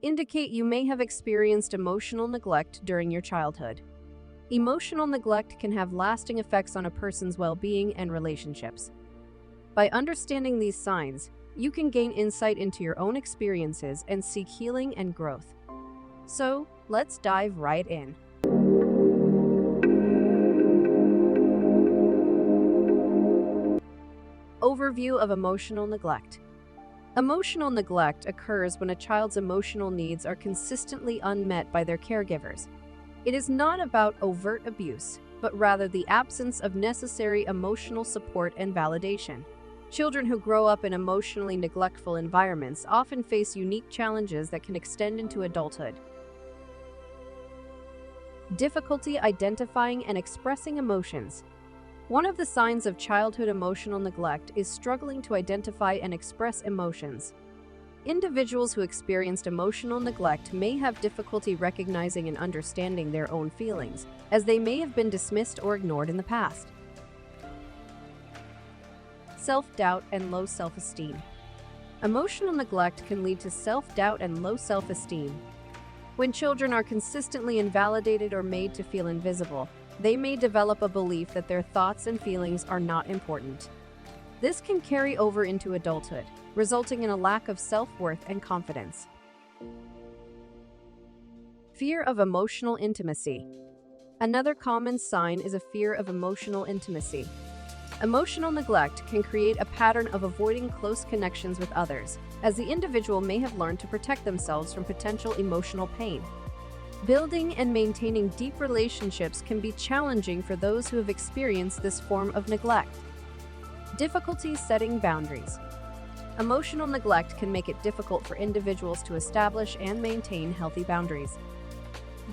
indicate you may have experienced emotional neglect during your childhood. Emotional neglect can have lasting effects on a person's well-being and relationships. By understanding these signs, you can gain insight into your own experiences and seek healing and growth. So, let's dive right in. Overview of emotional neglect. Emotional neglect occurs when a child's emotional needs are consistently unmet by their caregivers. It is not about overt abuse, but rather the absence of necessary emotional support and validation. Children who grow up in emotionally neglectful environments often face unique challenges that can extend into adulthood. Difficulty identifying and expressing emotions. One of the signs of childhood emotional neglect is struggling to identify and express emotions. Individuals who experienced emotional neglect may have difficulty recognizing and understanding their own feelings, as they may have been dismissed or ignored in the past. Self-doubt and low self-esteem. Emotional neglect can lead to self-doubt and low self-esteem. When children are consistently invalidated or made to feel invisible, they may develop a belief that their thoughts and feelings are not important. This can carry over into adulthood, resulting in a lack of self-worth and confidence. Fear of emotional intimacy. Another common sign is a fear of emotional intimacy. Emotional neglect can create a pattern of avoiding close connections with others, as the individual may have learned to protect themselves from potential emotional pain. Building and maintaining deep relationships can be challenging for those who have experienced this form of neglect. Difficulty setting boundaries. Emotional neglect can make it difficult for individuals to establish and maintain healthy boundaries.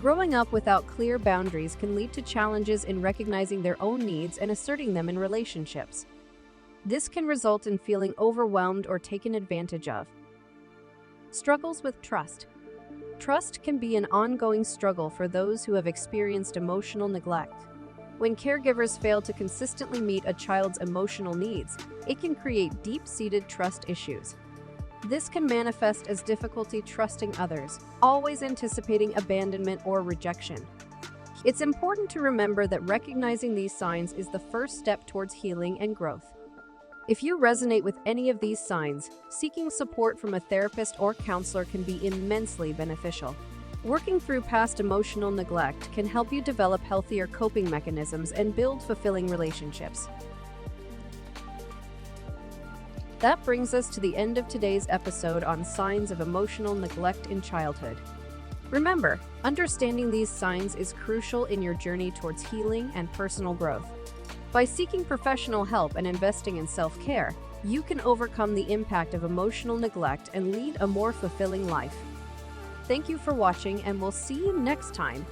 Growing up without clear boundaries can lead to challenges in recognizing their own needs and asserting them in relationships. This can result in feeling overwhelmed or taken advantage of. Struggles with trust. Trust can be an ongoing struggle for those who have experienced emotional neglect. When caregivers fail to consistently meet a child's emotional needs, it can create deep-seated trust issues. This can manifest as difficulty trusting others, always anticipating abandonment or rejection. It's important to remember that recognizing these signs is the first step towards healing and growth. If you resonate with any of these signs, seeking support from a therapist or counselor can be immensely beneficial. Working through past emotional neglect can help you develop healthier coping mechanisms and build fulfilling relationships. That brings us to the end of today's episode on signs of emotional neglect in childhood. Remember, understanding these signs is crucial in your journey towards healing and personal growth. By seeking professional help and investing in self-care, you can overcome the impact of emotional neglect and lead a more fulfilling life. Thank you for watching, and we'll see you next time.